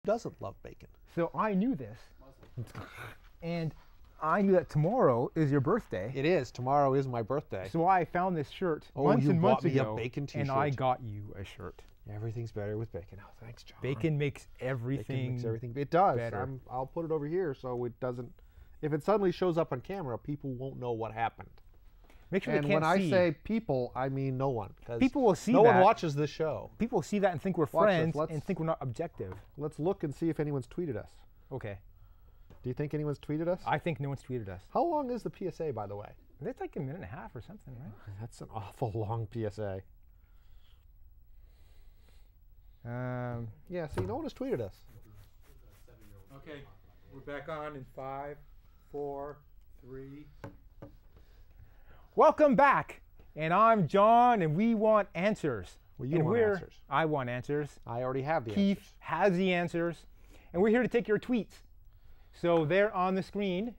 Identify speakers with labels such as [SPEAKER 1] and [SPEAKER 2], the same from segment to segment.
[SPEAKER 1] doesn't love bacon?
[SPEAKER 2] So I knew this, and I knew that tomorrow is your birthday.
[SPEAKER 1] It is. Tomorrow is my birthday.
[SPEAKER 2] So I found this shirt
[SPEAKER 1] Oh,
[SPEAKER 2] months
[SPEAKER 1] you
[SPEAKER 2] and
[SPEAKER 1] bought
[SPEAKER 2] months
[SPEAKER 1] me a
[SPEAKER 2] ago,
[SPEAKER 1] bacon
[SPEAKER 2] and
[SPEAKER 1] t-shirt.
[SPEAKER 2] I got you a shirt.
[SPEAKER 1] Everything's better with bacon. Oh, thanks, John.
[SPEAKER 2] Bacon makes everything.
[SPEAKER 1] Bacon makes everything. It does.
[SPEAKER 2] better.
[SPEAKER 1] I'll put it over here so it doesn't. If it suddenly shows up on camera, people won't know what happened.
[SPEAKER 2] Make sure
[SPEAKER 1] And
[SPEAKER 2] they can't
[SPEAKER 1] when
[SPEAKER 2] see.
[SPEAKER 1] I say people, I mean no one. 'Cause
[SPEAKER 2] People will see
[SPEAKER 1] no
[SPEAKER 2] that.
[SPEAKER 1] one watches this show.
[SPEAKER 2] People see that and think we're
[SPEAKER 1] Watch this.
[SPEAKER 2] friends
[SPEAKER 1] Let's-
[SPEAKER 2] and think we're not objective.
[SPEAKER 1] Let's look and see if anyone's tweeted us.
[SPEAKER 2] Okay.
[SPEAKER 1] Do you think anyone's tweeted us?
[SPEAKER 2] I think no one's tweeted us.
[SPEAKER 1] How long is the PSA, by the way?
[SPEAKER 2] That's like a minute and a half or something, right?
[SPEAKER 1] That's an awful long PSA. Yeah, see, no one has tweeted us.
[SPEAKER 3] Okay, we're back on in 5, 4, 3.
[SPEAKER 2] Welcome back, and I'm John, and we want answers.
[SPEAKER 1] Well, you
[SPEAKER 2] and
[SPEAKER 1] want answers.
[SPEAKER 2] I want answers.
[SPEAKER 1] I already have the
[SPEAKER 2] Keith
[SPEAKER 1] answers.
[SPEAKER 2] has the answers, and we're here to take your tweets. So there on the screen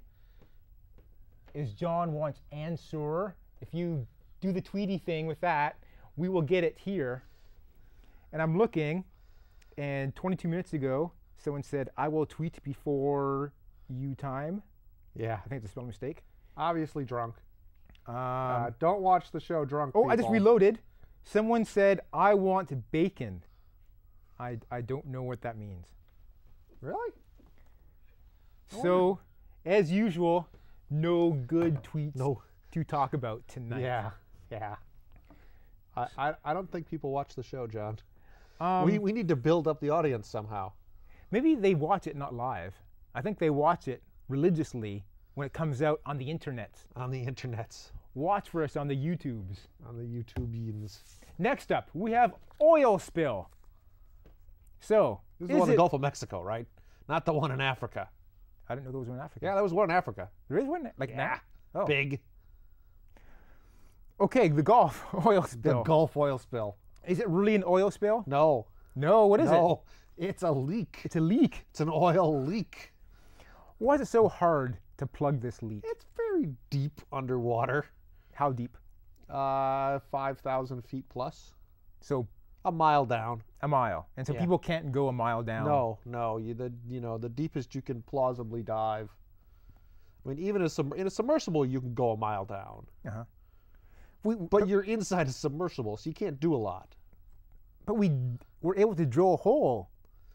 [SPEAKER 2] is John wants answer. If you do the tweety thing with that, we will get it here. And I'm looking, and 22 minutes ago, someone said, I will tweet before you time.
[SPEAKER 1] Yeah.
[SPEAKER 2] I think it's a spelling mistake.
[SPEAKER 1] Obviously drunk. Don't watch the show drunk.
[SPEAKER 2] Oh, I just
[SPEAKER 1] people.
[SPEAKER 2] reloaded. Someone said, I want bacon. I don't know what that means.
[SPEAKER 1] Really?
[SPEAKER 2] So, as usual, no good tweets
[SPEAKER 1] No.
[SPEAKER 2] to talk about tonight.
[SPEAKER 1] Yeah. Yeah. I don't think people watch the show, John.
[SPEAKER 2] Um,
[SPEAKER 1] We need to build up the audience somehow.
[SPEAKER 2] Maybe they watch it not live. I think they watch it religiously when it comes out on the internet.
[SPEAKER 1] On the internets.
[SPEAKER 2] Watch for us on the YouTubes.
[SPEAKER 1] On the YouTubians.
[SPEAKER 2] Next up, we have oil spill. So,
[SPEAKER 1] This is the one in the Gulf of Mexico, right? Not the one in Africa.
[SPEAKER 2] I didn't know there was one in Africa.
[SPEAKER 1] Yeah, there was one in Africa.
[SPEAKER 2] There is one like that. Oh.
[SPEAKER 1] Big.
[SPEAKER 2] Okay, the Gulf oil spill.
[SPEAKER 1] The Gulf oil spill.
[SPEAKER 2] Is it really an oil spill?
[SPEAKER 1] No.
[SPEAKER 2] No, what is it?
[SPEAKER 1] No. It's a leak.
[SPEAKER 2] It's a leak.
[SPEAKER 1] It's an oil leak.
[SPEAKER 2] Why is it so hard to plug this leak?
[SPEAKER 1] It's very deep underwater.
[SPEAKER 2] How deep?
[SPEAKER 1] 5,000 feet plus.
[SPEAKER 2] So
[SPEAKER 1] A mile down.
[SPEAKER 2] a mile. And so
[SPEAKER 1] Yeah.
[SPEAKER 2] people can't go a mile down.
[SPEAKER 1] No. The deepest you can plausibly dive. I mean, even in a submersible, you can go a mile down.
[SPEAKER 2] Uh-huh.
[SPEAKER 1] But you're inside a submersible, so you can't do a lot.
[SPEAKER 2] But we were able to drill a hole.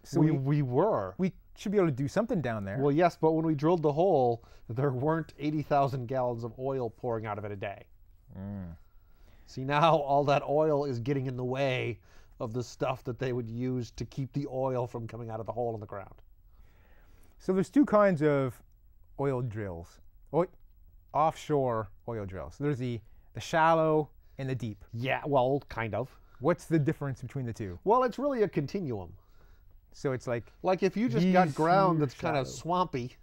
[SPEAKER 2] So
[SPEAKER 1] we were.
[SPEAKER 2] we should be able to do something down there.
[SPEAKER 1] Well, yes, but when we drilled the hole, there weren't 80,000 gallons of oil pouring out of it a day. See, now all that oil is getting in the way of the stuff that they would use to keep the oil from coming out of the hole in the ground.
[SPEAKER 2] So there's two kinds of oil drills. Offshore oil drills. There's the shallow and the deep.
[SPEAKER 1] Yeah, well, kind of.
[SPEAKER 2] What's the difference between the two?
[SPEAKER 1] Well, it's really a continuum.
[SPEAKER 2] So it's like
[SPEAKER 1] Like if you just got
[SPEAKER 2] These
[SPEAKER 1] ground
[SPEAKER 2] huge
[SPEAKER 1] that's kind of
[SPEAKER 2] shallow.
[SPEAKER 1] swampy,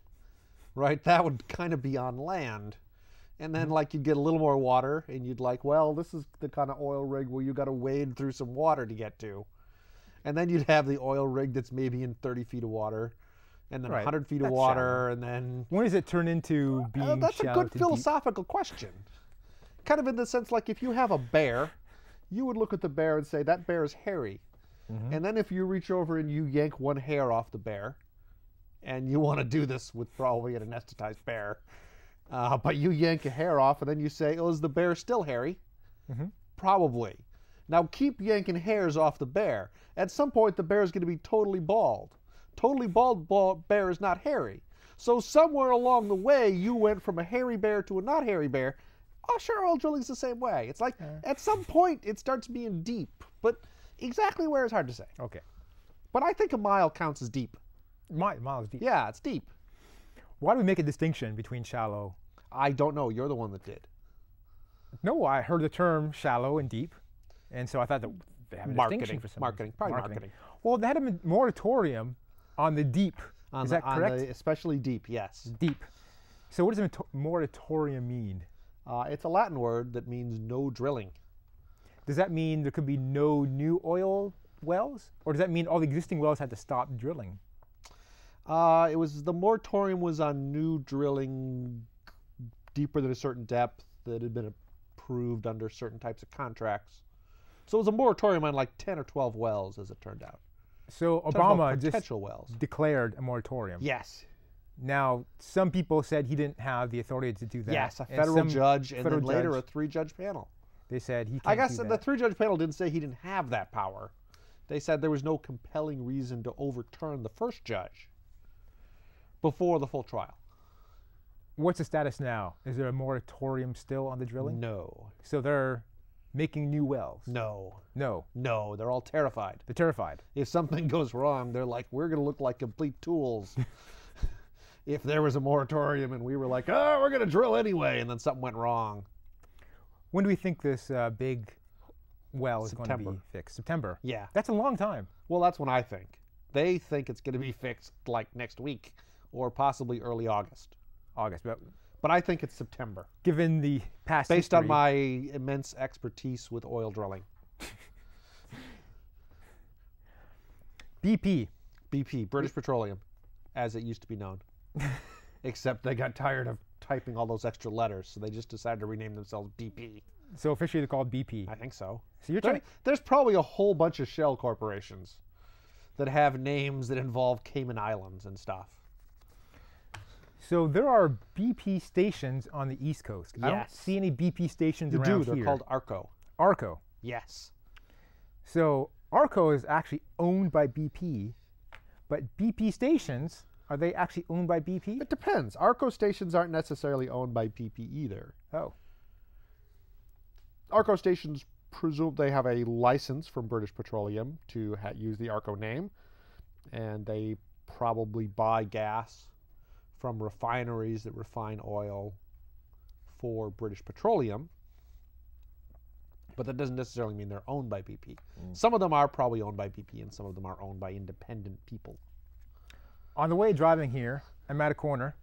[SPEAKER 1] right, that would kind of be on land. And then like you'd get a little more water and you'd like, well, this is the kind of oil rig where you got to wade through some water to get to. And then you'd have the oil rig that's maybe in 30 feet of water and then
[SPEAKER 2] Right.
[SPEAKER 1] 100 feet of
[SPEAKER 2] That's
[SPEAKER 1] water and then...
[SPEAKER 2] when does it turn into being
[SPEAKER 1] that's a
[SPEAKER 2] shallow
[SPEAKER 1] good
[SPEAKER 2] to
[SPEAKER 1] philosophical question. Kind of in the sense like if you have a bear, you would look at the bear and say, that bear is hairy. And then if you reach over and you yank one hair off the bear, and you want to do this with probably an anesthetized bear, but you yank a hair off and then you say, oh, is the bear still hairy? Probably. Now keep yanking hairs off the bear. At some point the bear is going to be totally bald. Totally bald bear is not hairy. So somewhere along the way you went from a hairy bear to a not hairy bear. Offshore oil drilling's the same way. It's like at some point it starts being deep, but exactly where is hard to say.
[SPEAKER 2] Okay.
[SPEAKER 1] But I think a mile counts as deep.
[SPEAKER 2] Miles deep.
[SPEAKER 1] Yeah, it's deep.
[SPEAKER 2] Why do we make a distinction between shallow?
[SPEAKER 1] I don't know. You're the one that did.
[SPEAKER 2] No, I heard the term shallow and deep, and so I thought that they have a distinction for some
[SPEAKER 1] Marketing.
[SPEAKER 2] reason.
[SPEAKER 1] Probably marketing.
[SPEAKER 2] Well, they had a moratorium on the deep. Is that correct?
[SPEAKER 1] Especially deep, yes.
[SPEAKER 2] Deep. So what does a moratorium mean?
[SPEAKER 1] It's a Latin word that means no drilling.
[SPEAKER 2] Does that mean there could be no new oil wells? Or does that mean all the existing wells had to stop drilling?
[SPEAKER 1] The moratorium was on new drilling deeper than a certain depth that had been approved under certain types of contracts. So it was a moratorium on like 10 or 12 wells, as it turned out.
[SPEAKER 2] So
[SPEAKER 1] Talking about
[SPEAKER 2] Obama just
[SPEAKER 1] potential wells.
[SPEAKER 2] declared a moratorium.
[SPEAKER 1] Yes.
[SPEAKER 2] Now, some people said he didn't have the authority to do that.
[SPEAKER 1] Yes, a
[SPEAKER 2] and
[SPEAKER 1] federal
[SPEAKER 2] some
[SPEAKER 1] judge, and
[SPEAKER 2] federal
[SPEAKER 1] then later
[SPEAKER 2] judge,
[SPEAKER 1] a 3-judge panel.
[SPEAKER 2] They said he can't
[SPEAKER 1] I guess
[SPEAKER 2] do
[SPEAKER 1] the
[SPEAKER 2] that.
[SPEAKER 1] 3-judge panel didn't say he didn't have that power. They said there was no compelling reason to overturn the first judge before the full trial.
[SPEAKER 2] What's the status now? Is there a moratorium still on the drilling?
[SPEAKER 1] No.
[SPEAKER 2] So they're making new wells?
[SPEAKER 1] No.
[SPEAKER 2] No.
[SPEAKER 1] No. They're all terrified.
[SPEAKER 2] They're terrified.
[SPEAKER 1] If something goes wrong, they're like, we're going to look like complete tools. If there was a moratorium and we were like, oh, we're going to drill anyway, and then something went wrong.
[SPEAKER 2] When do we think this big well is going to
[SPEAKER 1] September.
[SPEAKER 2] be fixed? September.
[SPEAKER 1] Yeah.
[SPEAKER 2] That's a long time.
[SPEAKER 1] Well, that's what I think. They think it's going to be fixed like next week or possibly early August.
[SPEAKER 2] August.
[SPEAKER 1] But I think it's September.
[SPEAKER 2] Given the past
[SPEAKER 1] Based on
[SPEAKER 2] history,
[SPEAKER 1] my immense expertise with oil drilling.
[SPEAKER 2] BP.
[SPEAKER 1] BP, British Petroleum, as it used to be known. Except they got tired of typing all those extra letters, so they just decided to rename themselves BP.
[SPEAKER 2] So officially they're called BP.
[SPEAKER 1] I think so.
[SPEAKER 2] So you're trying.
[SPEAKER 1] There's probably a whole bunch of shell corporations that have names that involve Cayman Islands and stuff.
[SPEAKER 2] So there are BP stations on the East Coast. I don't
[SPEAKER 1] Yes.
[SPEAKER 2] see any BP stations
[SPEAKER 1] You
[SPEAKER 2] around
[SPEAKER 1] do. They're
[SPEAKER 2] here.
[SPEAKER 1] called ARCO.
[SPEAKER 2] ARCO.
[SPEAKER 1] Yes.
[SPEAKER 2] So ARCO is actually owned by BP, but BP stations, are they actually owned by BP?
[SPEAKER 1] It depends. ARCO stations aren't necessarily owned by BP either.
[SPEAKER 2] Oh.
[SPEAKER 1] ARCO stations presume they have a license from British Petroleum to use the ARCO name, and they probably buy gas from refineries that refine oil for British Petroleum, but that doesn't necessarily mean they're owned by BP. Some of them are probably owned by BP, and some of them are owned by independent people.
[SPEAKER 2] On the way driving here, I'm at a corner.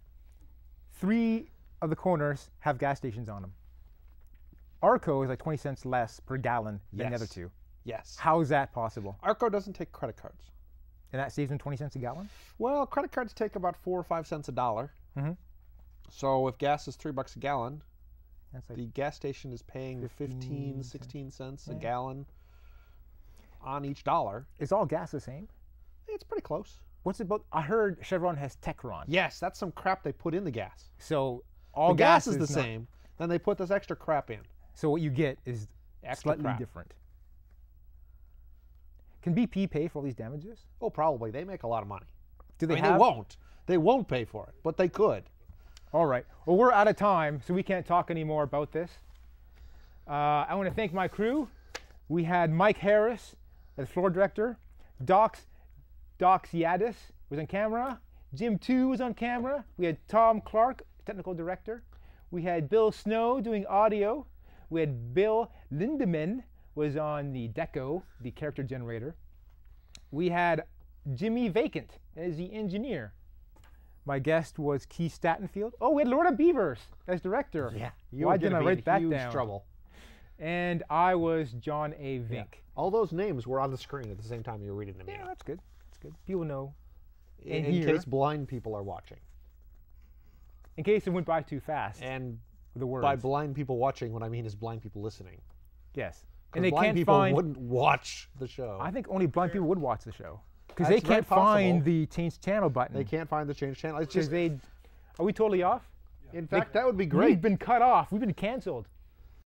[SPEAKER 2] 3 of the corners have gas stations on them. ARCO is like 20 cents less per gallon than the
[SPEAKER 1] Yes.
[SPEAKER 2] other 2.
[SPEAKER 1] Yes.
[SPEAKER 2] How is that possible?
[SPEAKER 1] ARCO doesn't take credit cards.
[SPEAKER 2] And that saves them 20 cents a gallon?
[SPEAKER 1] Well, credit cards take about 4 or 5 cents a dollar.
[SPEAKER 2] Mhm.
[SPEAKER 1] So if gas is $3 a gallon,
[SPEAKER 2] That's like
[SPEAKER 1] the gas station is paying 15, 16 cents a gallon on each dollar.
[SPEAKER 2] Is all gas the same?
[SPEAKER 1] It's pretty close.
[SPEAKER 2] What's it about? I heard Chevron has Techron.
[SPEAKER 1] Yes, that's some crap they put in the gas.
[SPEAKER 2] So all
[SPEAKER 1] The gas is the
[SPEAKER 2] not-
[SPEAKER 1] same. Then they put this extra crap in.
[SPEAKER 2] So what you get is
[SPEAKER 1] Extra
[SPEAKER 2] slightly
[SPEAKER 1] crap.
[SPEAKER 2] different. Can BP pay for all these damages?
[SPEAKER 1] Oh, probably. They make a lot of money.
[SPEAKER 2] Do they
[SPEAKER 1] I mean,
[SPEAKER 2] have?
[SPEAKER 1] they won't. They won't pay for it, but they could.
[SPEAKER 2] All right. Well, we're out of time, so we can't talk anymore about this. I want to thank my crew. We had Mike Harris as floor director. Doc Yadis was on camera. Jim 2 was on camera. We had Tom Clark, technical director. We had Bill Snow doing audio. We had Bill Lindemann was on the deco, the character generator. We had Jimmy Vacant as the engineer. My guest was Keith Stattenfield. Oh, we had Lorna Beavers as director. Why didn't I write that down?
[SPEAKER 1] Trouble.
[SPEAKER 2] And I was John A. Vink.
[SPEAKER 1] All those names were on the screen at the same time you were reading them.
[SPEAKER 2] Yeah, that's good. That's good. People know.
[SPEAKER 1] in
[SPEAKER 2] here-
[SPEAKER 1] case blind people are watching.
[SPEAKER 2] In case it went by too fast.
[SPEAKER 1] And
[SPEAKER 2] with the words.
[SPEAKER 1] by blind people watching, what I mean is blind people listening.
[SPEAKER 2] Yes.
[SPEAKER 1] 'Cause
[SPEAKER 2] And they
[SPEAKER 1] blind
[SPEAKER 2] can't
[SPEAKER 1] people
[SPEAKER 2] find.
[SPEAKER 1] wouldn't watch the show.
[SPEAKER 2] I think only blind people would watch the show because
[SPEAKER 1] That's
[SPEAKER 2] they
[SPEAKER 1] very
[SPEAKER 2] can't find
[SPEAKER 1] possible.
[SPEAKER 2] the change channel button.
[SPEAKER 1] They can't find the change channel. It's
[SPEAKER 2] Because
[SPEAKER 1] just,
[SPEAKER 2] they. Are we totally off?
[SPEAKER 1] in fact, that would be
[SPEAKER 2] We've
[SPEAKER 1] great.
[SPEAKER 2] been cut off. We've been canceled.